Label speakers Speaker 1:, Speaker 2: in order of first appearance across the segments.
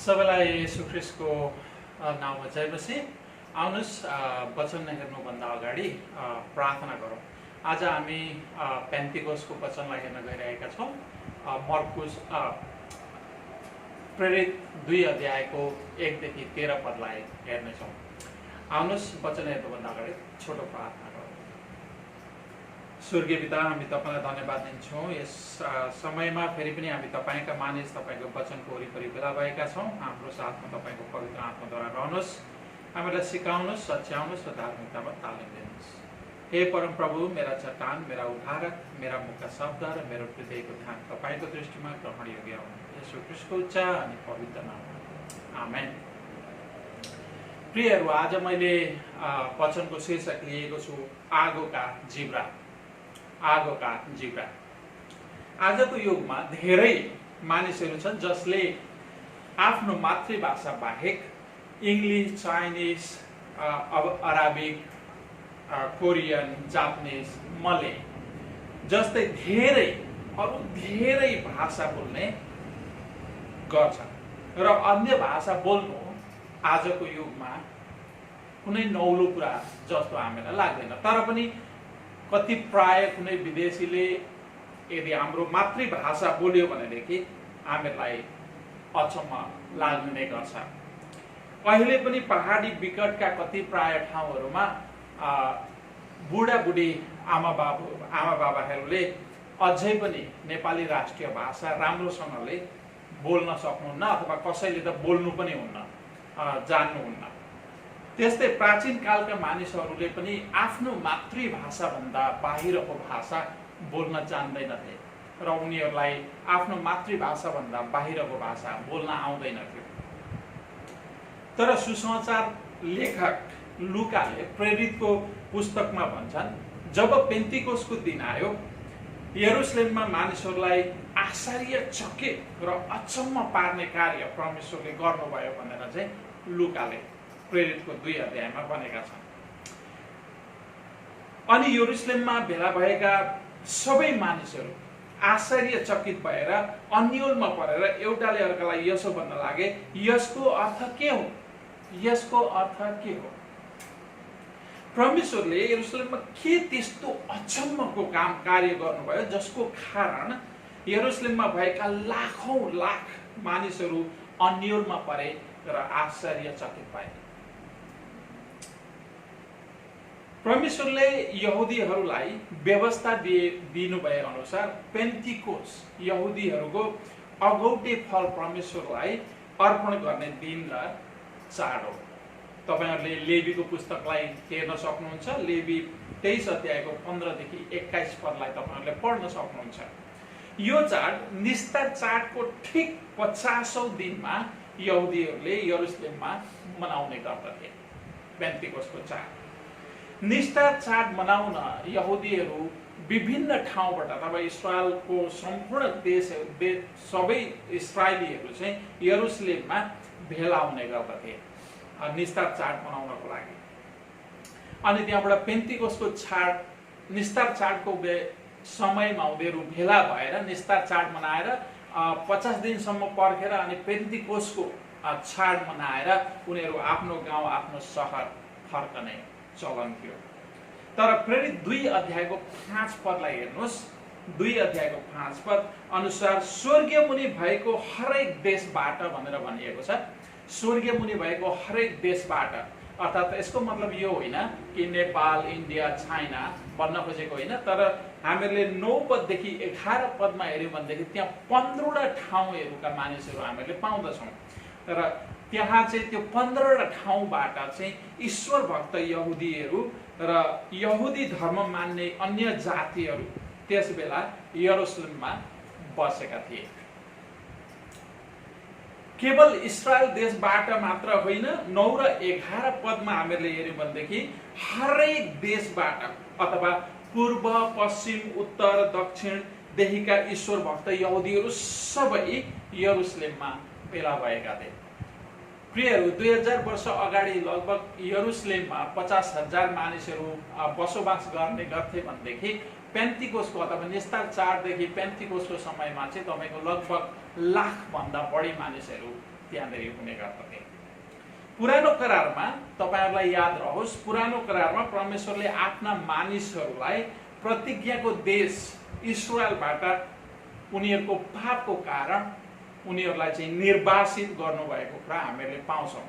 Speaker 1: सबैलाई येशू ख्रीष्टको नाममा जयमसी। आउनुहोस् वचन हेर्नुभन्दा अगाडि प्रार्थना गरौँ। आज हामी पेन्टिकोसको वचनलाई हेर्न गइरहेका छौँ। मर्कुस प्रेरित 2 अध्यायको 1 देखि 13 पदलाई हेर्नेछौँ। आउनुहोस् वचन हेर्नुभन्दा अगाडि छोटो प्रार्थना गरौँ। स्वर्गीय पिता, हामी तपाईलाई धन्यवाद दिन्छौँ। यस समयमा फेरि पनि हामी तपाईका मानिस तपाईको वचनको वरिपरि भेला भएका छौँ। हाम्रो साथमा तपाईको पवित्र आत्माद्वारा रहनुहोस्, हामीलाई सिकाउनुहोस्, सच्याउनुहोस् र धार्मिकतामा तालिम दिनुहोस्। हे परम प्रभु, मेरा चट्टान, मेरा उद्धारक, मेरा मुखका शब्द र मेरो हृदयको ध्यान तपाईको दृष्टिमा ग्रहण योग्य हुन्। येशू ख्रीष्टको उच्च अनि पवित्र नाममा आमेन। प्रियहरू, आज मैले वचनको शीर्षक लिएको छु आगोका जिब्रा। आगोका जिब्रा। आजको युगमा धेरै मानिसहरू छन् जसले आफ्नो मातृभाषा बाहेक English, Chinese, Arabic, Korean, Japanese, मले जस्तै अरू धेरै भाषा बोल्ने गर्छन् र अन्य भाषा बोल्नु आजको युगमा कुनै नौलो कुरा जस्तो हामीलाई लाग्दैन। तर पनि कति प्राय कुनै विदेशीले यदि हाम्रो मातृभाषा बोल्यो भनेदेखि हामीलाई अचम्म लाग्ने नै गर्छ। अहिले पनि पहाडी विकटका कति प्राय ठाउँहरूमा बुढाबुढी आमा बाबाहरूले अझै पनि नेपाली राष्ट्रिय भाषा राम्रोसँगले बोल्न सक्नुहुन्न अथवा कसैले त बोल्नु पनि हुन्न, जान्नुहुन्न। त्यस्तै प्राचीन कालका मानिसहरूले पनि आफ्नो मातृभाषा भन्दा बाहिरको भाषा बोल्न जान्दैनथे र उनीहरूलाई आफ्नो मातृभाषा भन्दा बाहिरको भाषा बोल्न आउँदैन थियो। तर सुसमाचार लेखक लुकाले प्रेरितको पुस्तकमा भन्छन्, जब पेन्टिकोसको दिन आयो, यरुशलेममा मानिसहरूलाई आश्चर्यचकित र अचम्म पार्ने कार्य परमेश्वरले गर्नुभयो भनेर चाहिँ लुकाले प्रेरितको 2 अध्यायमा भनेका छन्। अनि यरुशलेममा भेला भएका सबै मानिसहरू आश्चर्यचकित भएर अन्योलमा परेर एउटाले अर्कालाई यसो भन्न लागे, यसको अर्थ के हो? यसको अर्थ के हो? परमेश्वरले यरुशलेममा के त्यस्तो अचम्मको कार्य गर्नुभयो जसको कारण यरुशलेममा भएका लाखौं लाख मानिसहरू अन्योलमा परे र आश्चर्यचकित भए। परमेश्वरले यहुदीहरूलाई व्यवस्था दिनु भए अनुसार पेन्टिकोस यहुदीहरूको अगौटे फल परमेश्वरलाई अर्पण गर्ने दिन र चाड हो। तपाईहरुले लेवीको पुस्तकलाई हेर्न सक्नुहुन्छ। लेवी 23 अध्यायको 15 देखि 21 पदलाई तपाईहरुले पढ्न सक्नुहुन्छ। यो चाड निस्तर चाडको ठीक 50औं दिनमा यहुदीहरूले यरुशलेममा मनाउने गर्दथे। पेन्टिकोसको चाड निस्तर चाड मनाउन यहुदीहरू विभिन्न ठाउँबाट अथवा इस्रायलको सम्पूर्ण सबै इस्रायलीहरू चाहिँ यरुशलेममा भेला हुने गर्दथे निस्तर चाड मनाउनको लागि। अनि त्यहाँबाट पेन्टिकोसको चाड निस्तर चाडको समयमा उनीहरू भेला भएर निस्तर चाड मनाएर 50 दिनसम्म पर्खेर अनि पेन्टिकोसको चाड मनाएर उनीहरू आफ्नो गाउँ आफ्नो सहर फर्कने चलन थियो। तर प्रेरित 2 अध्यायको 5 पदलाई हेर्नुहोस्। 2 अध्यायको 5 पद अनुसार स्वर्गीय मुनि भएको हरेक देशबाट भनेर भनिएको छ। स्वर्गीय मुनि भएको हरेक देशबाट, अर्थात् यसको मतलब यो होइन कि नेपाल, इन्डिया, चाइना भन्न खोजेको होइन। तर हामीले 9 पददेखि 11 पदमा हेर्यौँ भनेदेखि त्यहाँ 15वटा ठाउँहरूका मानिसहरू हामीले पाउँदछौँ। र त्यहाँ चाहिँ त्यो 15वटा ठाउँबाट चाहिँ ईश्वर भक्त यहुदीहरू र यहुदी धर्म मान्ने अन्य जातिहरू त्यस बेला यरुशलेममा बसेका थिए। केवल इस्रायल देशबाट मात्र होइन, 9 र 11 पदमा हामीले हेर्यौँ भनेदेखि हरेक देशबाट अथवा पूर्व, पश्चिम, उत्तर, दक्षिणदेखिका ईश्वर भक्त यहुदीहरू सबै यरुशलेममा भेला भएका थिए। प्रियहरू, 2000 वर्ष अगाडि लगभग यरुशलेममा 50,000 मानिसहरू बसोबास गर्ने गर्थे भनेदेखि पेन्टिकोसको अथवा निस्तर चाडदेखि पेन्टिकोसको समयमा चाहिँ तपाईको लगभग लाख भन्दा बढी मानिसहरू त्यहाँनिर हुने गर्दथे। पुरानो करारमा तपाईहरुलाई याद रहोस्, पुरानो करारमा परमेश्वरले आफ्ना मानिसहरूलाई प्रतिज्ञाको देश इस्राएलबाट उनीहरूको पापको कारण उनीहरूलाई चाहिँ निर्वासित गर्नुभएको कुरा हामीले पाउँछौँ।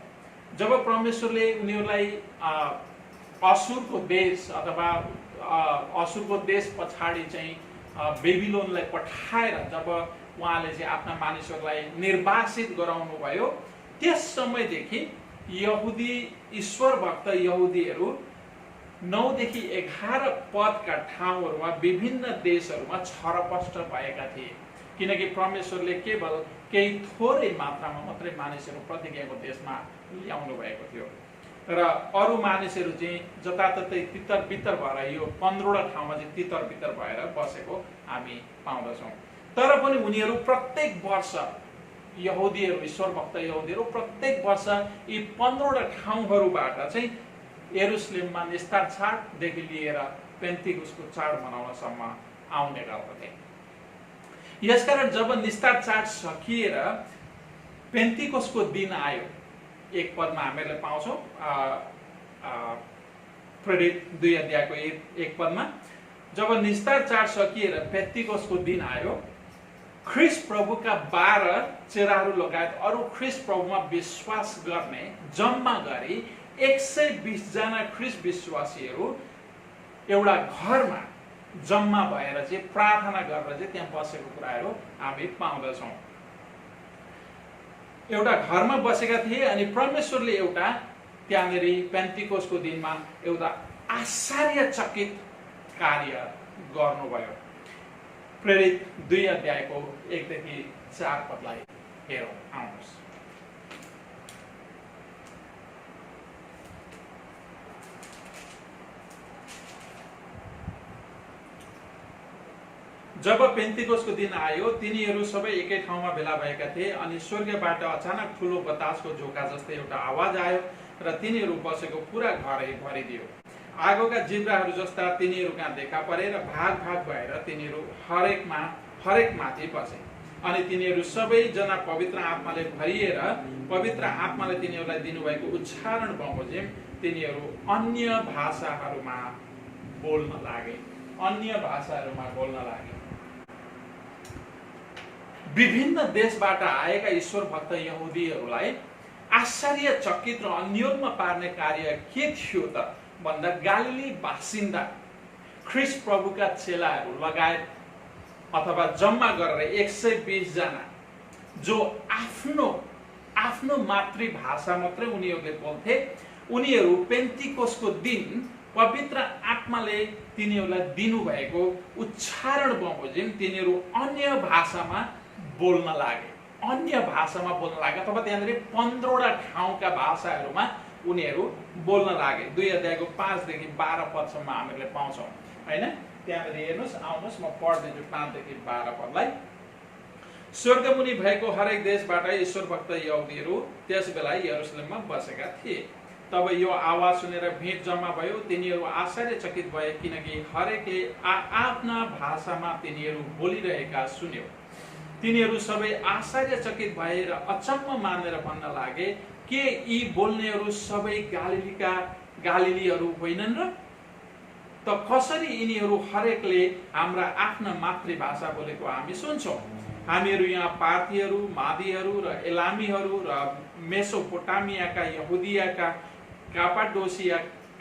Speaker 1: जब परमेश्वरले उनीहरूलाई असुरको देश अथवा असुरको देश पछाडि चाहिँ बेबिलोनलाई पठाएर जब उहाँले चाहिँ आफ्ना मानिसहरूलाई निर्वासित गराउनु भयो, त्यस समयदेखि यहुदी ईश्वर भक्त यहुदीहरू 9 देखि 11 पदका ठाउँहरूमा विभिन्न देशहरूमा छरपष्ट भएका थिए, किनकि परमेश्वरले केवल केही थोरै मात्रामा मात्रै मानिसहरू प्रतिज्ञाको देशमा ल्याउनु भएको थियो र अरू मानिसहरू चाहिँ जताततै तितर बितर भएर यो 15वटा ठाउँमा चाहिँ तितर बितर भएर बसेको हामी पाउँदछौँ। तर पनि उनीहरू प्रत्येक वर्ष यहुदीहरू ईश्वर भक्त यहुदीहरू प्रत्येक वर्ष यी 15वटा ठाउँहरूबाट चाहिँ यरुशलेममा निस्तार चाडदेखि लिएर पेन्तिकुसको चाड मनाउनसम्म आउने गर्दथे। यसकारण जब निस्तार चाड सकिएर पेन्तिकुसको दिन आयो, एक पदमा हामीले पाउँछौँ प्रेरित 2 अध्यायको 1 पदमा, जब निस्तार चाड सकिएर पेन्तिकुसको दिन आयो, ख्रीष्ट प्रभुका 12 चेलाहरू लगायत अरू ख्रीष्ट प्रभुमा विश्वास गर्ने जम्मा गरी 120 जना ख्रीष्ट विश्वासीहरू एउटा घरमा जम्मा भएर चाहिँ प्रार्थना गरेर चाहिँ त्यहाँ बसेको कुराहरू हामी पाउँदछौँ। एउटा घरमा बसेका थिए अनि परमेश्वरले एउटा त्यहाँनिर पेन्तिकोसको दिनमा एउटा आश्चर्यचकित कार्य गर्नुभयो। प्रेरित 2 अध्यायको 1 देखि 4 पदलाई हेरौँ, आउनुहोस्। जब पेन्तिकोसको दिन आयो, तिनीहरू सबै एकै ठाउँमा भेला भएका थिए अनि स्वर्गबाट अचानक ठुलो बतासको झोका जस्तै एउटा आवाज आयो र तिनीहरू बसेको पुरा घरै भरिदियो। आगोका जिब्राहरू जस्ता तिनीहरू कहाँ देखा परे र भाग भाग भएर तिनीहरू हरेक माथि बसे अनि तिनीहरू सबैजना पवित्र आत्माले भरिएर पवित्र आत्माले तिनीहरूलाई दिनुभएको उच्चारण बमोजिम तिनीहरू अन्य भाषाहरूमा बोल्न लागे। विभिन्न देशबाट आएका ईश्वर भक्त यहुदीहरूलाई आश्चर्यचकित र अन्योन्य पार्ने कार्य के थियो त भन्दा गालिली बासिन्दा ख्रीष्ट प्रभुका चेलाहरू लगायत अथवा जम्मा गरेर 120 जना जो आफ्नो मातृभाषा मात्रै उनीहरूले बोल्थे, उनीहरू पेन्तिकोसको दिन पवित्र आत्माले तिनीहरूलाई दिनुभएको उच्चारण बमोजिम तिनीहरू अन्य भाषामा बोल्न लागे अथवा त्यहाँनिर 15वटा ठाउँका भाषाहरूमा उनीहरू बोल्न लागे। 2 अध्यायको 5 देखि 12 पदसम्म हामीले पाउँछौँ हैन। त्यहाँनिर हेर्नुहोस्, आउनुहोस् म पढ्दैछु 5 देखि 12 पदलाई। स्वर्गमुनि भएको हरेक देशबाट ईश्वर भक्त यहुदीहरू त्यस बेला यरुशलेममा बसेका थिए। तब यो आवाज सुनेर भिड जम्मा भयो, तिनीहरू आश्चर्यचकित भए किनकि हरेकले आफ्ना भाषामा तिनीहरू बोलिरहेका सुन्यो। तिनीहरू सबै आश्चर्यचकित भए र अचम्म मानेर भन्न लागे, के यी बोल्नेहरू सबै गालिलीहरू होइनन् र? त कसरी यिनीहरू हरेकले हाम्रा आफ्ना मातृभाषा बोलेको हामी सुन्छौँ? हामीहरू यहाँ पार्थीहरू, मादीहरू र एलामीहरू र मेसोपोटामियाका, यहुदियाका,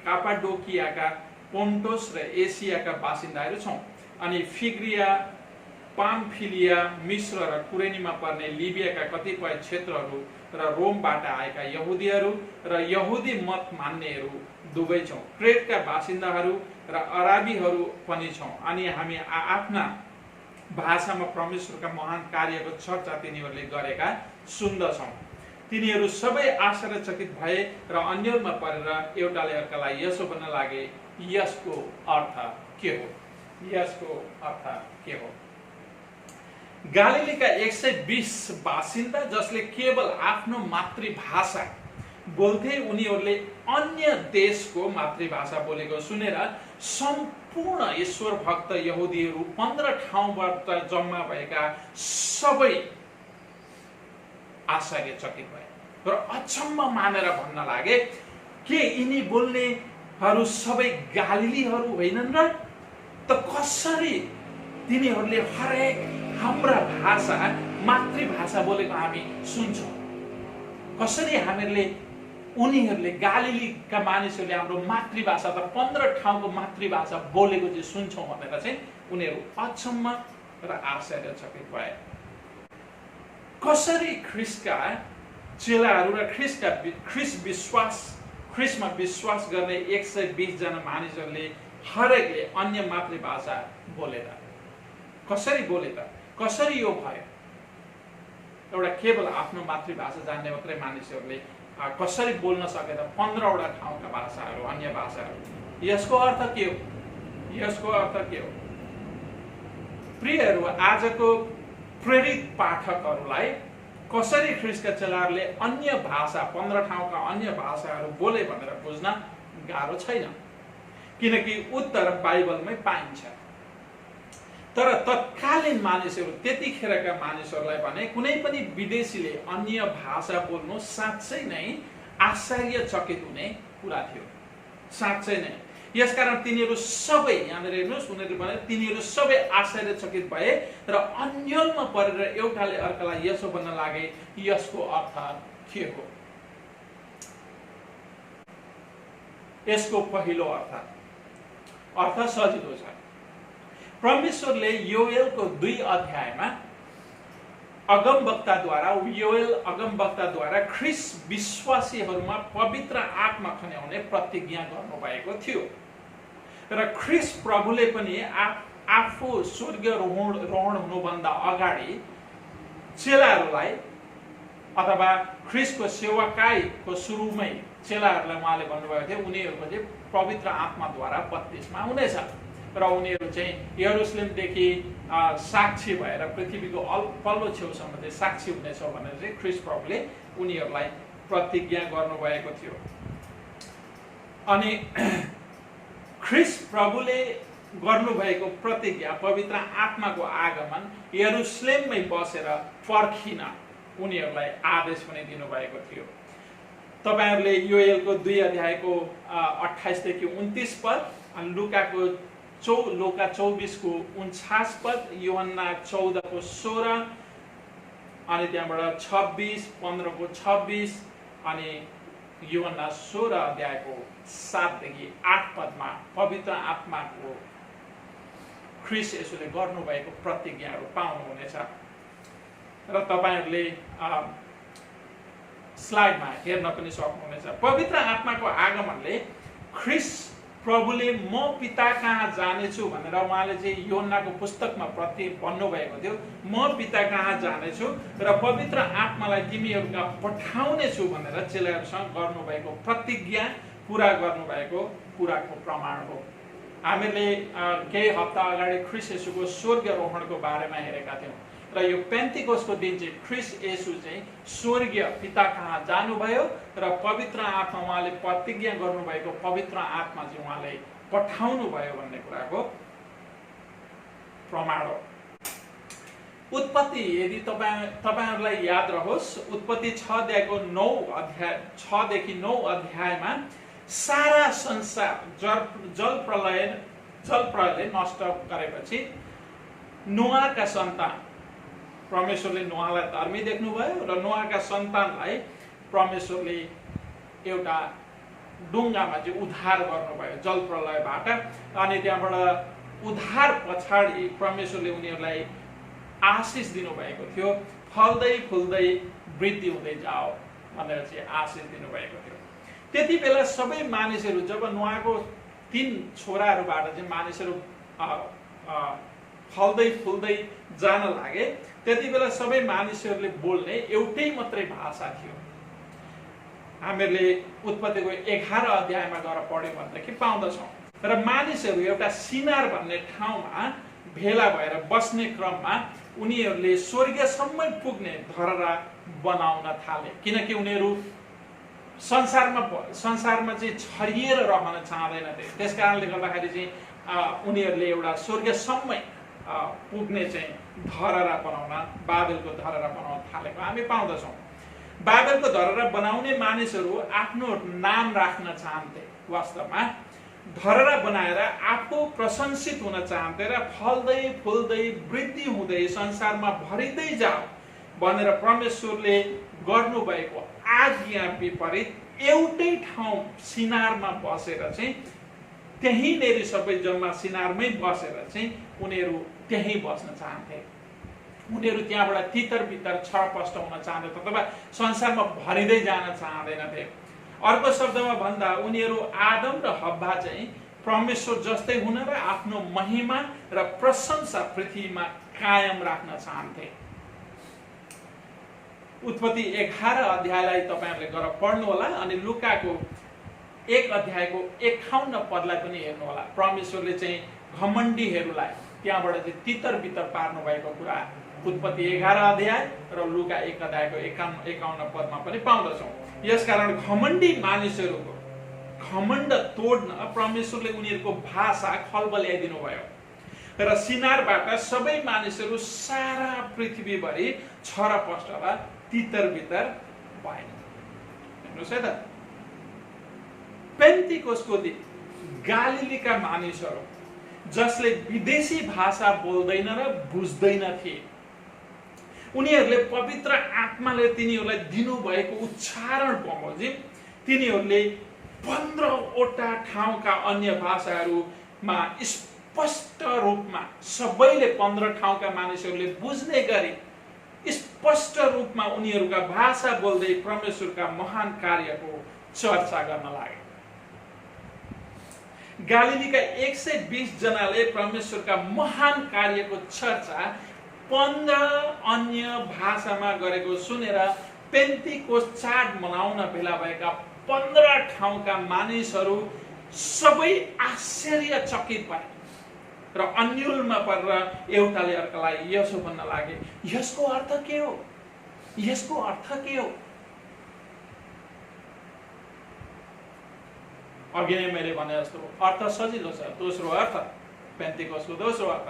Speaker 1: कापाडोकियाका, पोन्टोस र एसियाका बासिन्दाहरू छौँ अनि फिग्रिया, पाम्फिलिया, मिश्र र कुरेनीमा पर्ने लिबियाका कतिपय क्षेत्रहरू र रोमबाट आएका यहुदीहरू र यहुदी मत मान्नेहरू दुवै छौँ। क्रेटका बासिन्दाहरू र अराबीहरू पनि छौँ अनि हामी आफ्ना भाषामा परमेश्वरका महान कार्यको चर्चा तिनीहरूले गरेका सुन्दछौँ। तिनीहरू सबै आश्चर्यचकित भए र अन्यमा परेर एउटाले अर्कालाई यसो भन्न लागे, यसको अर्थ के हो? गालिलीका 120 बासिन्दा जसले केवल आफ्नो मातृभाषा बोल्थे, उनीहरूले अन्य देशको मातृभाषा बोलेको सुनेर सम्पूर्ण ईश्वर भक्त यहुदीहरू 15 ठाउँबाट जम्मा भएका सबै आश्चर्यचकित भए र अचम्म मानेर भन्न लागे के यिनी बोल्नेहरू सबै गालिलीहरू होइनन् र? त कसरी तिनीहरूले हरेक हाम्रा भाषा मातृभाषा बोलेको हामी सुन्छौँ? कसरी हामीहरूले उनीहरूले गालिलीका मानिसहरूले हाम्रो मातृभाषा त 15 ठाउँको मातृभाषा बोलेको चाहिँ सुन्छौँ भनेर चाहिँ उनीहरू अचम्म र आश्चर्यचकित भए। कसरी ख्रिस्टका चेलाहरू र ख्रिस्टमा विश्वास गर्ने 120 जना मानिसहरूले हरेकले अन्य मातृभाषा बोलेर कसरी बोले त? कसरी यो भयो? एउटा केवल आफ्नो मातृभाषा जान्ने मात्रै मानिसहरूले कसरी बोल्न सके त 15वटा ठाउँका भाषाहरू, अन्य भाषाहरू? यसको अर्थ के हो? यसको अर्थ के हो? प्रियहरू, आजको प्रेरित पाठकहरूलाई कसरी ख्रिस्टका चेलाहरूले अन्य भाषा 15 ठाउँका अन्य भाषाहरू बोले भनेर बुझ्न गाह्रो छैन, किनकि उत्तर बाइबलमै पाइन्छ। तर तत्कालीन मानिसहरू, त्यतिखेरका मानिसहरूलाई भने कुनै पनि विदेशीले अन्य भाषा बोल्नु साँच्चै नै आश्चर्यचकित हुने कुरा थियो, साँच्चै नै। यसकारण तिनीहरू सबै, यहाँनिर हेर्नुहोस्, उनीहरूले भने तिनीहरू सबै आश्चर्यचकित भए र अन्यलमा परेर एउटाले अर्कालाई यसो भन्न लागे, यसको अर्थ के हो? यसको पहिलो अर्थ सजिलो छ। परमेश्वरले योएलको 2 अध्यायमा योएल अगमवक्ताद्वारा ख्रिस्ट विश्वासीहरूमा पवित्र आत्मा खन्याउने प्रतिज्ञा गर्नुभएको थियो र ख्रिस्ट प्रभुले पनि आफू स्वर्गरोहण हुनुभन्दा अगाडि चेलाहरूलाई अथवा ख्रिस्टको सेवाकाईको सुरुमै चेलाहरूलाई उहाँले भन्नुभएको थियो उनीहरूको चाहिँ पवित्र आत्माद्वारा बत्तिस्मा हुनेछ र उनीहरू चाहिँ यरुशलेमदेखि साक्षी भएर पृथ्वीको पल्लो छेउसम्म चाहिँ साक्षी हुनेछ भनेर चाहिँ ख्रिस्ट प्रभुले उनीहरूलाई प्रतिज्ञा गर्नुभएको थियो। अनि ख्रिस्ट प्रभुले गर्नुभएको प्रतिज्ञा, पवित्र आत्माको आगमन, यरुशलेममै बसेर पर्खिन उनीहरूलाई आदेश पनि दिनुभएको थियो। तपाईहरुले योएलको 2 अध्यायको 28 देखि 29 पद, लुका 24 को 49 पद, यूहन्ना 14 को 16, अनि त्यहाँबाट 26, 15 को 26, अनि यूहन्ना 16 अध्यायको 7 देखि 8 पदमा पवित्र आत्माको ख्रिस्ट येशूले गर्नुभएको प्रतिज्ञाहरू पाउनुहुनेछ। र तपाईहरुले स्लाइडमा हेर्न पनि सक्नुहुनेछ। पवित्र आत्माको आगमनले ख्रिस्ट प्रभुले म पिता कहाँ जानेछु भनेर उहाँले चाहिँ यूहन्नाको पुस्तकमा भन्नुभएको थियो। म पिता कहाँ जानेछु र पवित्र आत्मालाई तिमीहरूका पठाउने छु भनेर चेलाहरूसँग गर्नुभएको प्रतिज्ञा पूरा गर्नुभएको कुराको प्रमाण हो। हामीले केही हप्ता अगाडि ख्रिस्ट येशूको स्वर्गरोहणको बारेमा हेरेका थियौँ र यो पेन्टिकोस्टको दिन चाहिँ ख्रिस्ट येशू चाहिँ स्वर्गीय पिता कहाँ जानुभयो र पवित्र आत्मा उहाँले प्रतिज्ञा गर्नुभएको पवित्र आत्मा चाहिँ उहाँले पठाउनु भयो भन्ने कुराको प्रमाण हो। उत्पत्ति, यदि तपाईहरुलाई याद रहोस्, उत्पत्ति 6 देखि 9 अध्यायमा सारा संसार जल प्रलयले नष्ट गरेपछि नोआका सन्तान, परमेश्वरले नोआलाई धर्मी देख्नुभयो र नोआका सन्तानलाई परमेश्वरले एउटा डुङ्गामा चाहिँ उद्धार गर्नुभयो जल प्रलयबाट। अनि त्यहाँबाट उद्धार पछाडि परमेश्वरले उनीहरूलाई आशिष दिनुभएको थियो, फल्दै फुल्दै वृद्धि हुँदै जाओ भनेर चाहिँ आशिष दिनुभएको थियो। त्यति बेला सबै मानिसहरू, जब नोआको 3 छोराहरूबाट चाहिँ मानिसहरू फल्दै फुल्दै जान लागे, त्यति बेला सबै मानिसहरूले बोल्ने एउटै मात्रै भाषा थियो। हामीले उत्पत्तिको 11 अध्यायमा गएर पढ्यौँ भनेदेखि पाउँदछौँ। र मानिसहरू एउटा सिनार भन्ने ठाउँमा भेला भएर बस्ने क्रममा उनीहरूले स्वर्गसम्म पुग्ने धरहरा बनाउन थाले, किनकि उनीहरू संसारमा चाहिँ छरिएर रहन चाहँदैनथे। त्यस कारणले गर्दाखेरि चाहिँ उनीहरूले एउटा स्वर्गसम्म पुग्ने चाहिँ धरहरा बनाउन, बाबेलको धरहरा बनाउन थालेको हामी पाउँदछौँ। बाबेलको धरहरा बनाउने मानिसहरू आफ्नो नाम राख्न चाहन्थे। वास्तवमा धरहरा बनाएर आफू प्रशंसित हुन चाहन्थे र फल्दै फुल्दै वृद्धि हुँदै संसारमा भरिँदै जाओ भनेर परमेश्वरले गर्नुभएको आज्ञा विपरीत एउटै ठाउँ सिनारमा बसेर चाहिँ त्यहीँनेरि सबै जम्मा सिनारमै बसेर चाहिँ उनीहरू त्यहीँ बस्न चाहन्थे। उनीहरू त्यहाँबाट तितर बितर छरपष्ट हुन चाहन्थे अथवा संसारमा भरिँदै जान चाहँदैनथे। अर्को शब्दमा भन्दा उनीहरू आदम र हव्वा चाहिँ परमेश्वर जस्तै हुन र आफ्नो महिमा र प्रशंसा पृथ्वीमा कायम राख्न चाहन्थे। उत्पत्ति 11 अध्यायलाई तपाईहरुले गएर पढ्नु होला अनि लुकाको 1 अध्यायको 51 पदलाई पनि हेर्नु होला। परमेश्वरले चाहिँ घमण्डीहरूलाई त्यहाँबाट चाहिँ तितर बितर पार्नु भएको कुरा उत्पत्ति 11 अध्याय र लुका 1 अध्यायको 51 पदमा पनि पाउँदछौँ। यसकारण घमण्डी मानिसहरूको घमण्ड तोड्न परमेश्वरले उनीहरूको भाषा खलबल्याइदिनु भयो र सिनारबाट सबै मानिसहरू सारा पृथ्वीभरि छरपष्ट र तितर बितर भए। हेर्नुहोस् है त, पेन्टिकोस्टको दिन गालिलीका मानिसहरू जसले विदेशी भाषा बोल्दैन र बुझ्दैन थिए, उनीहरूले पवित्र आत्माले तिनीहरूलाई दिनुभएको उच्चारण बमोजिम तिनीहरूले 15 वटा ठाउँका अन्य भाषाहरूमा स्पष्ट रूपमा सबैले 15 ठाउँका मानिसहरूले बुझ्ने गरी स्पष्ट रूपमा उनीहरूका भाषा बोल्दै परमेश्वरका महान कार्यको चर्चा गर्न लागे। गालिलीका 120 जनाले परमेश्वरका महान कार्यको चर्चा 15 अन्य भाषामा गरेको सुनेर पेन्टिकोस्ट चाड मनाउन भेला भएका 15 ठाउँका मानिसहरू सबै आश्चर्यचकित भए र अन्यलमा परेर एउटाले अर्कालाई यसो भन्न लागे, यसको अर्थ के हो? यसको अर्थ के हो? अघि नै मैले भने जस्तो अर्थ सजिलो छ। दोस्रो अर्थ, पेन्टिकोस्टको दोस्रो अर्थ,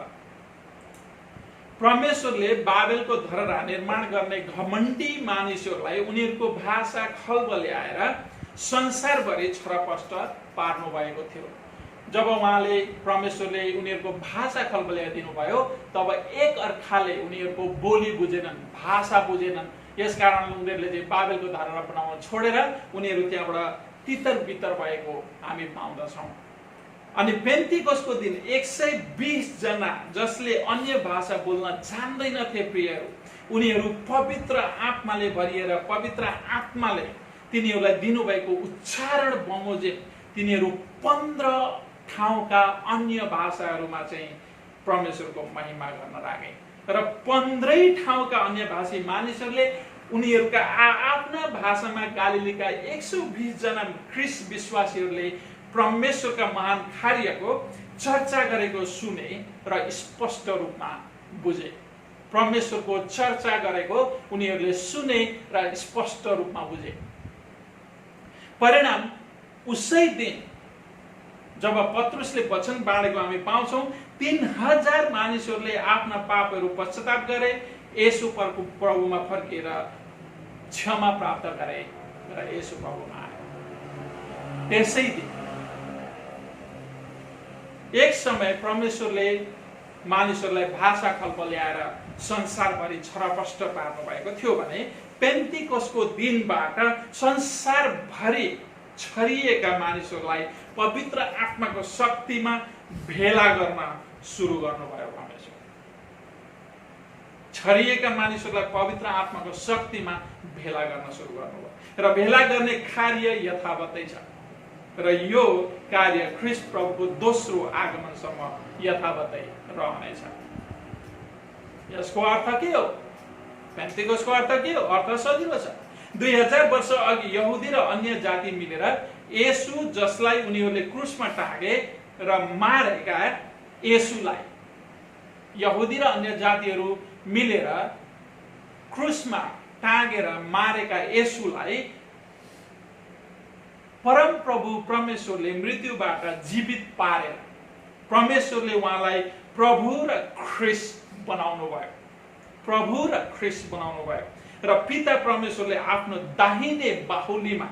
Speaker 1: परमेश्वरले बाबेलको धरहरा निर्माण गर्ने घमण्डी मानिसहरूलाई उनीहरूको भाषा खलबल्याएर संसारभरि छरपष्ट पार्नु भएको थियो। जब उहाँले परमेश्वरले उनीहरूको भाषा खलबल्याइदिनु भयो तब एक अर्काले उनीहरूको बोली बुझेनन्, भाषा बुझेनन्। यसकारण उनीहरूले चाहिँ बाबेलको धरहरा बनाउन छोडेर उनीहरू त्यहाँबाट तितर बितर भएको हामी पाउँदछौँ। अनि पेन्टिकोस्टको दिन 120 जना जसले अन्य भाषा बोल्न जान्दैनथे प्रियहरू, उनीहरू पवित्र आत्माले भरिएर पवित्र आत्माले तिनीहरूलाई दिनुभएको उच्चारण बमोजिम तिनीहरू 15 ठाउँका अन्य भाषाहरूमा चाहिँ परमेश्वरको महिमा गर्न लागे र 15 ठाउँका अन्य भाषी मानिसहरूले उनीहरूका आफ्ना भाषामा गालिलीका 120 जना ख्रिस्ट विश्वासीहरूले परमेश्वरका महान कार्यको चर्चा गरेको सुने र स्पष्ट रूपमा बुझे। परमेश्वरको चर्चा गरेको उनीहरूले सुने र स्पष्ट रूपमा बुझे। परिणाम उसै दिन जब पत्रुसले वचन बाँडेको हामी पाउँछौँ, 3000 मानिसहरूले आफ्ना पापहरू पश्चाताप गरे, येशू प्रभुमा फर्केर क्षमा प्राप्त गरे र येशू प्रभुमा आए। त्यसै दिन एक समय परमेश्वरले मानिसहरूलाई भाषा खलबल्याएर संसारभरि छरपष्ट पार्नु भएको थियो भने पेन्टिकोस्टको दिनबाट संसारभरि छरिएका मानिसहरूलाई पवित्र आत्माको शक्तिमा भेला गर्न सुरु गर्नुभयो। परमेश्वर छरिएका मानिसहरूलाई पवित्र आत्माको शक्तिमा भेला गर्न सुरु गर्नुभयो र भेला गर्ने कार्य यथावतै छ र यो कार्य ख्रिस्ट प्रभुको दोस्रो आगमनसम्म यथावतै रहनेछ। यसको अर्थ के हो? पेन्टिकोस्टको अर्थ के हो? अर्थ सजिलो छ। 2000 वर्ष अघि यहुदी र अन्य जाति मिलेर येशू जसलाई उनीहरूले क्रुसमा टाँगे र मारेका येशूलाई, यहुदी र अन्य जातिहरू मिलेर क्रुसमा टाँगेर मारेका येशूलाई परम प्रभु परमेश्वरले मृत्युबाट जीवित पारेर परमेश्वरले उहाँलाई प्रभु र ख्रिस्ट बनाउनु भयो। प्रभु र ख्रिस्ट बनाउनु भयो। र पिता परमेश्वरले आफ्नो दाहिने बाहुलीमा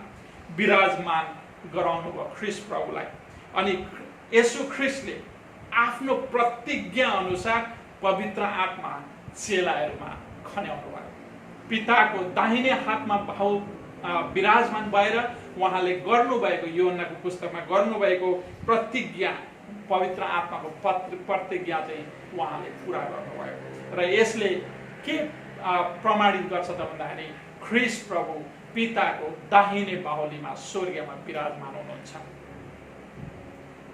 Speaker 1: विराजमान गराउनु भयो ख्रीष्ट प्रभुलाई। अनि येशू ख्रीष्टले आफ्नो प्रतिज्ञा अनुसार पवित्र आत्मा चेलाहरूमा खन्याउनु भयो। पिताको दाहिने हातमा विराजमान भएर उहाँले गर्नुभएको यूहन्नाको पुस्तकमा गर्नुभएको प्रतिज्ञा, पवित्र आत्माको प्रतिज्ञा चाहिँ उहाँले पुरा गर्नुभयो। र यसले के प्रमाणित गर्छ त भन्दाखेरि ख्रीष्ट प्रभु पिताको दाहिने बाहुलीमा स्वर्गमा विराजमान हुनुहुन्छ।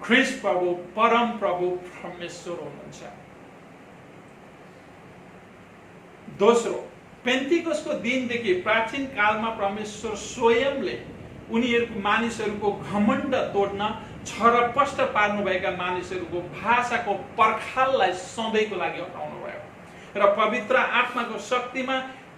Speaker 1: ख्रीष्ट प्रभु परम प्रभु परमेश्वर हुनुहुन्छ। दोस्रो, पेन्टिकोसको दिनदेखि प्राचीन कालमा परमेश्वर स्वयंले उनीहरूको मानिसहरूको घमण्ड तोड्न छरपष्ट पार्नुभएका मानिसहरूको भाषाको पर्खाललाई सधैँको लागि हटाउनु भयो र पवित्र आत्माको शक्तिमा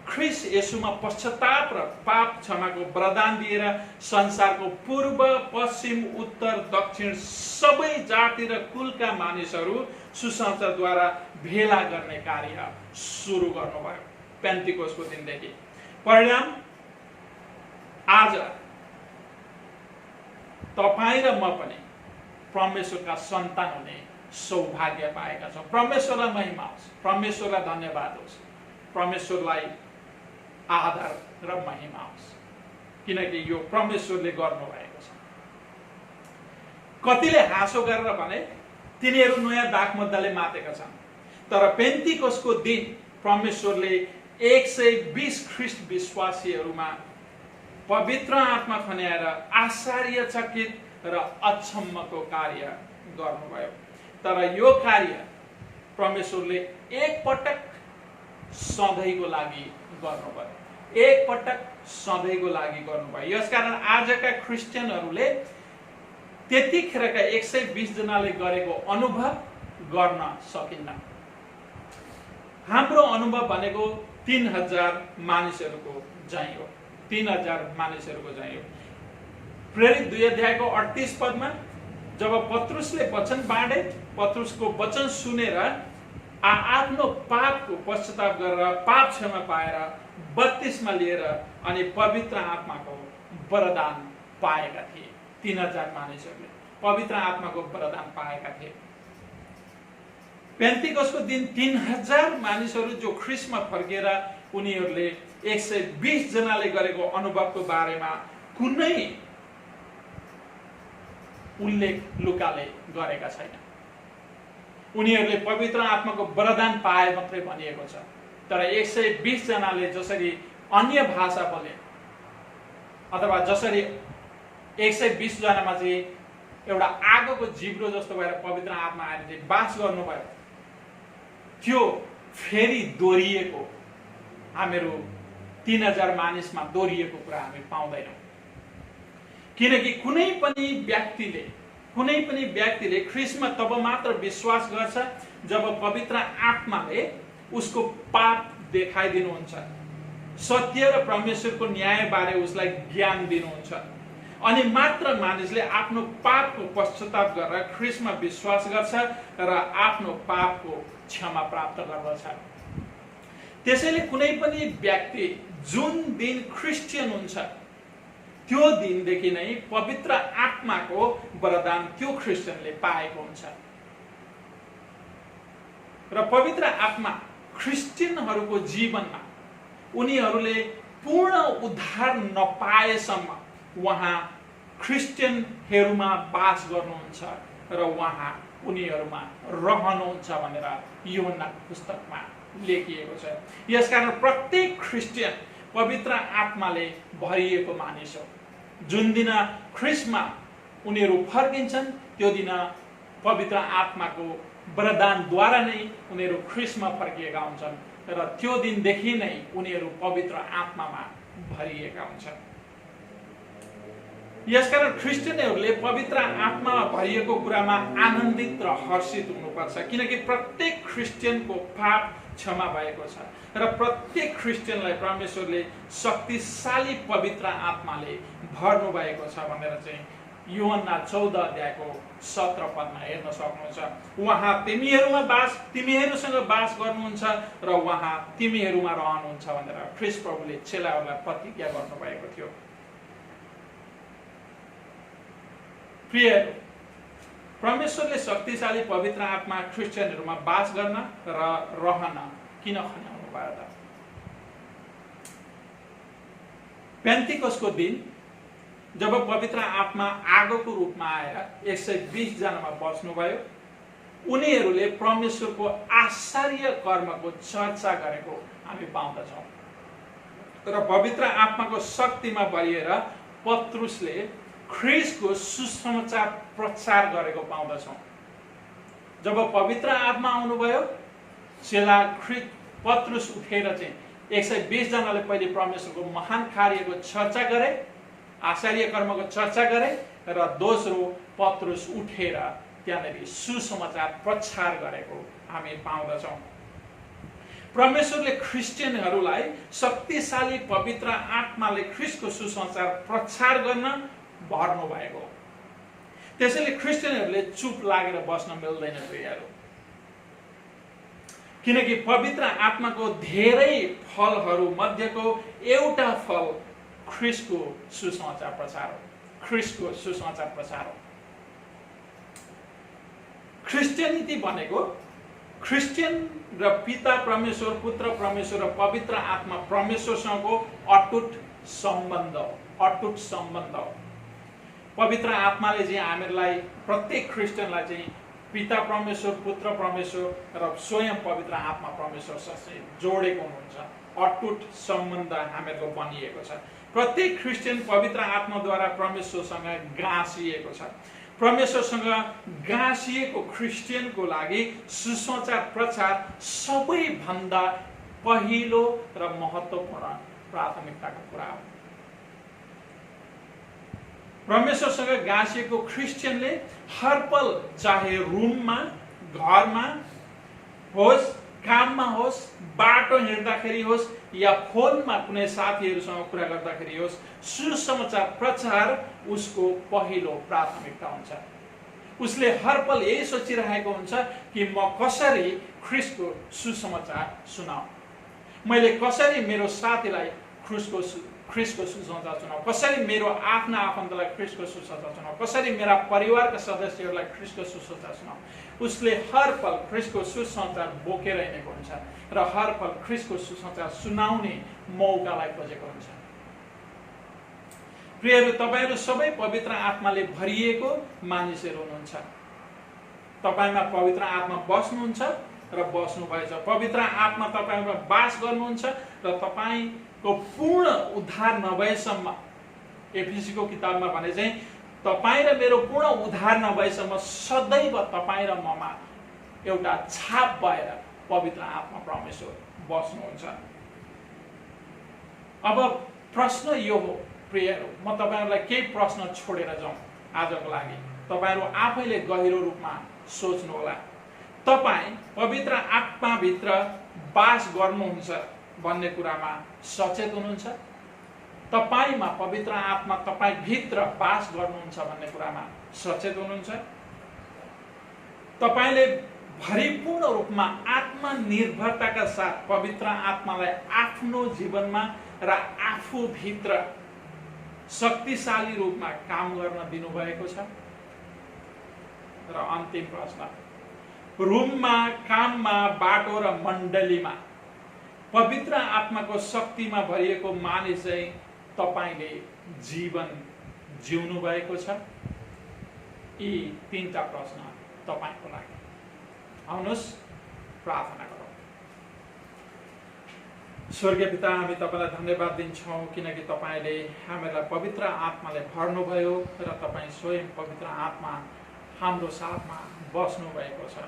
Speaker 1: ख्रीष्ट येशूमा पश्चाताप र पाप क्षमाको वरदान दिएर संसारको पूर्व, पश्चिम, उत्तर, दक्षिण सबै जाति र कुलका मानिसहरू सुसमाचारद्वारा भेला गर्ने कार्य सुरु गर्नुभयो पेन्टिकोसको दिनदेखि। परिणाम, आज तपाईँ र म पनि परमेश्वरका सन्तान हुने सौभाग्य पाएका छौँ। परमेश्वरलाई महिमा होस्, परमेश्वरलाई धन्यवाद होस्, परमेश्वरलाई आदर र महिमा होस्, किनकि यो परमेश्वरले गर्नुभएको छ। कतिले हाँसो गरेर भने तिनीहरू नयाँ दाखमद्दाले मातेका छन्, तर पेन्टिकोसको दिन परमेश्वरले 120 ख्रीष्ट विश्वासीहरूमा पवित्र आत्मा खन्याएर आश्चर्यचकित र अचम्मको कार्य गर्नुभयो। तर यो कार्य परमेश्वरले एकपटक सधैँको लागि गर्नुभयो, एकपटक सधैँको लागि गर्नुभयो। यसकारण आजका क्रिस्चियनहरूले त्यतिखेरका 120 जनाले गरेको अनुभव गर्न सकिन्न। हाम्रो अनुभव भनेको 3000 मानिसहरूको चाहिँ हो, 3000 मानिसहरूको चाहिँ हो। प्रेरित 2 अध्यायको 38 पदमा जब पत्रुसले वचन बाँडे, पत्रुसको वचन सुनेर आफ्नो पापको पश्चाताप गरेर पाप क्षमा पाएर बत्तिसमा लिएर अनि पवित्र आत्माको वरदान पाएका थिए। 3000 मानिसहरूले पवित्र आत्माको वरदान पाएका थिए। पेन्टिकोसको दिन 3000 मानिसहरू जो ख्रीष्टमा फर्केर उनीहरूले 120 जनाले गरेको अनुभवको बारेमा कुनै उल्लेख लुकाले गरेका छैन। उनीहरूले पवित्र आत्माको वरदान पाए मात्रै भनिएको छ। तर 120 जनाले जसरी अन्य भाषा बोले अथवा जसरी 120 जनामा चाहिँ एउटा आगोको जिब्रो जस्तो भएर पवित्र आत्मा आएर चाहिँ बास गर्नुभयो, त्यो फेरि दोहोरिएको हामीहरू 3000 मानिसमा दोहोरिएको कुरा हामी पाउँदैनौँ। किनकि कुनै पनि व्यक्तिले ख्रीष्टमा तब मात्र विश्वास गर्छ जब पवित्र आत्माले उसको पाप देखाइदिनुहुन्छ, सत्य र परमेश्वरको न्याय बारे उसलाई ज्ञान दिनुहुन्छ, अनि मात्र मानिसले आफ्नो पापको पश्चाताप गरेर ख्रीष्टमा विश्वास गर्छ र आफ्नो पापको क्षमा प्राप्त गर्दछ। त्यसैले कुनै पनि व्यक्ति जुन दिन क्रिस्चियन हुन्छ त्यो दिनदेखि नै पवित्र आत्माको वरदान त्यो क्रिस्चियनले पाएको हुन्छ। र पवित्र आत्मा क्रिस्चियनहरूको जीवनमा उनीहरूले पूर्ण उद्धार नपाएसम्म उहाँ क्रिस्चियनहरूमा बास गर्नुहुन्छ र उहाँ उनीहरूमा रहनुहुन्छ भनेर यूहन्नाको पुस्तकमा लेखिएको छ। यसकारण प्रत्येक क्रिस्चियन पवित्र आत्माले भरिएको मानिस हो। जुन दिन ख्रीष्टमा उनीहरू फर्किन्छन् त्यो दिन पवित्र आत्माको वरदानद्वारा नै उनीहरू ख्रीष्टमा फर्किएका हुन्छन् र त्यो दिनदेखि नै उनीहरू पवित्र आत्मामा भरिएका हुन्छन्। यसकारण क्रिस्चियनहरूले पवित्र आत्मामा भरिएको कुरामा आनन्दित र हर्षित हुनुपर्छ, किनकि प्रत्येक क्रिस्चियनको पाप क्षमा भएको छ र प्रत्येक क्रिस्चियनलाई परमेश्वरले शक्तिशाली पवित्र आत्माले भर्नु भएको छ भनेर चाहिँ यूहन्ना 14 अध्यायको 17 पदमा हेर्न सक्नुहुन्छ। उहाँ तिमीहरूसँग बास गर्नुहुन्छ र उहाँ तिमीहरूमा रहनुहुन्छ भनेर ख्रीष्ट प्रभुले चेलाहरूलाई प्रतिज्ञा गर्नुभएको थियो। प्रियहरू, परमेश्वरले शक्तिशाली पवित्र आत्मा क्रिस्चियनहरूमा बास गर्न र रहन किन खन्याउनु भयो त? पेन्टिकोस्टको दिन जब पवित्र आत्मा आगोको रूपमा आएर 120 जनामा बस्नुभयो, उनीहरूले परमेश्वरको आश्चर्य कर्मको चर्चा गरेको हामी पाउँदछौँ र पवित्र आत्माको शक्तिमा भरिएर पत्रुसले ख्रीष्टको सुसमाचार प्रचार गरेको पाउँदछौँ। जब पवित्र आत्मा आउनुभयो, चेला पत्रुस उठेर चाहिँ 120 जनाले पहिले परमेश्वरको महान कार्यको चर्चा गरे, आश्चर्य कर्मको चर्चा गरे र दोस्रो पत्रुस उठेर त्यहाँनिर सुसमाचार प्रचार गरेको हामी पाउँदछौँ। परमेश्वरले क्रिस्चियनहरूलाई शक्तिशाली पवित्र आत्माले ख्रीष्टको सुसमाचार प्रचार गर्न भर्नु भएको। त्यसैले क्रिस्चियनहरूले चुप लागेर बस्न मिल्दैन प्रियहरू, किनकि पवित्र आत्माको धेरै फलहरू मध्येको एउटा फल ख्रीष्टको सुसमाचार प्रचार हो। ख्रीष्टको सुसमाचार प्रचार हो। क्रिस्चियनिटी भनेको क्रिस्चियन र पिता परमेश्वर, पुत्र परमेश्वर र पवित्र आत्मा परमेश्वरसँगको अटुट सम्बन्ध हो। अटुट सम्बन्ध हो। पवित्र आत्माले चाहिँ हामीलाई, प्रत्येक क्रिस्चियनलाई चाहिँ पिता परमेश्वर, पुत्र परमेश्वर र स्वयं पवित्र आत्मा परमेश्वरसँग जोडेको हुनुहुन्छ। अटुट सम्बन्ध हामीहरूको बनिएको छ। प्रत्येक क्रिस्चियन पवित्र आत्माद्वारा परमेश्वरसँग गाँसिएको छ। परमेश्वरसँग गाँसिएको क्रिस्चियनको लागि सुसमाचार प्रचार सबैभन्दा पहिलो र महत्त्वपूर्ण प्राथमिकताको कुरा हो। परमेश्वरसँग गाँसिएको क्रिस्चियनले हर पल, चाहे रुममा, घरमा होस्, काममा होस्, बाटो हिँड्दाखेरि होस् या फोनमा कुनै साथीहरूसँग कुरा गर्दाखेरि होस्, सुसमाचार प्रचार उसको पहिलो प्राथमिकता हुन्छ। उसले हर पल यही सोचिरहेको हुन्छ कि म कसरी ख्रीष्टको सुसमाचार सुनाऊ, मैले कसरी मेरो साथीलाई ख्रीष्टको सुसमाचार सुनाऊ, कसरी मेरो आफ्ना आफन्तलाई ख्रीष्टको सुसमाचार सुनाऊ, कसरी मेरा परिवारका सदस्यहरूलाई ख्रीष्टको सुसमाचार सुनाऊ। उसले हर पल ख्रीष्टको सुसमाचार बोकेर हिँडेको हुन्छ र हर पल ख्रीष्टको सुसमाचार सुनाउने मौकालाई खोजेको हुन्छ। प्रियहरू, तपाईहरू सबै पवित्र आत्माले भरिएको मानिसहरू हुनुहुन्छ। तपाईमा पवित्र आत्मा बस्नुहुन्छ र बस्नुभएछ। पवित्र आत्मा तपाईमा बास गर्नुहुन्छ र तपाईको पूर्ण उद्धार नभएसम्म, एफिसीको किताबमा भने चाहिँ तपाईँ र मेरो पूर्ण उद्धार नभएसम्म सदैव तपाईँ र ममा एउटा छाप भएर पवित्र आत्मा परमेश्वर बस्नुहुन्छ। अब प्रश्न यो हो प्रियहरू, म तपाईहरूलाई केही प्रश्न छोडेर जाउँ आजको लागि। तपाईहरू आफैले गहिरो रूपमा सोच्नु होला। तपाईँ पवित्र आत्माभित्र बास गर्नुहुन्छ भन्ने कुरामा सचेत हुनुहुन्छ? तपाईमा पवित्र आत्मा तपाईभित्र बास गर्नुहुन्छ भन्ने कुरामा सचेत हुनुहुन्छ? तपाईले भरिपूर्ण रूपमा आत्मनिर्भरताका साथ पवित्र आत्मालाई आफ्नो जीवनमा र आफूभित्र शक्तिशाली रूपमा काम गर्न दिनुभएको छ? र अन्तिम प्रश्न, रुममा, काममा, बाटो र मण्डलीमा पवित्र आत्माको शक्तिमा भरिएको मानिस चाहिँ तपाईले जीवन जिउनु भएको छ? यी तीनटा प्रश्न तपाईको लागि। आउनुहोस् प्रार्थना गरौँ। स्वर्गीय पिता, हामी तपाईलाई धन्यवाद दिन्छौँ किनकि तपाईले हामीलाई पवित्र आत्माले भर्नुभयो र तपाईँ स्वयं पवित्र आत्मा हाम्रो साथमा बस्नु भएको छ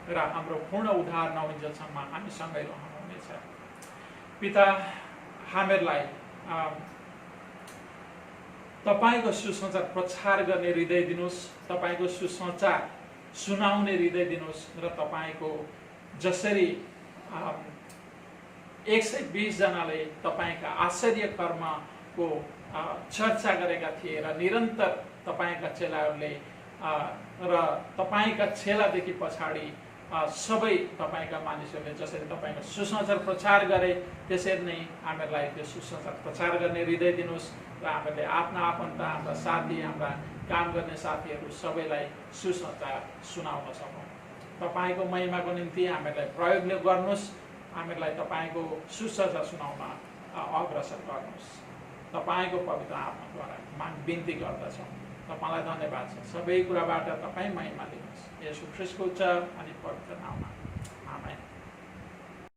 Speaker 1: र हाम्रो पूर्ण उद्धार नहुन्जेलसम्म हामीसँगै रहनुहुनेछ। पिता, हामीहरूलाई तपाईको सुसमाचार प्रचार गर्ने हृदय दिनुहोस्, तपाईको सुसमाचार सुनाउने हृदय दिनुहोस् र तपाईको जसरी 120 जनाले तपाईका आश्चर्य कर्मको चर्चा गरेका थिए र निरन्तर तपाईँका चेलाहरूले र तपाईँका चेलादेखि पछाडि सबै तपाईँका मानिसहरूले जसरी तपाईँको सुसमाचार प्रचार गरे त्यसरी नै हामीहरूलाई त्यो सुसमाचार प्रचार गर्ने हृदय दिनुहोस् र हामीले आफ्ना आफन्त हाम्रा साथी हाम्रा काम गर्ने साथीहरू सबैलाई सुसमाचार सुनाउन सकौँ। तपाईँको महिमाको निम्ति हामीलाई प्रयोग गर्नुहोस्, हामीलाई तपाईँको सुसमाचार सुनाउन अग्रसर गर्नुहोस्। तपाईँको पवित्र आत्माद्वारा बिन्ती गर्दछौँ। तपाईँलाई धन्यवाद छ। सबै कुराबाट तपाईँ महिमा लिनुहोस्। यसो ख्रीष्टको उच्च अनि पवित्र नाममा आमेन।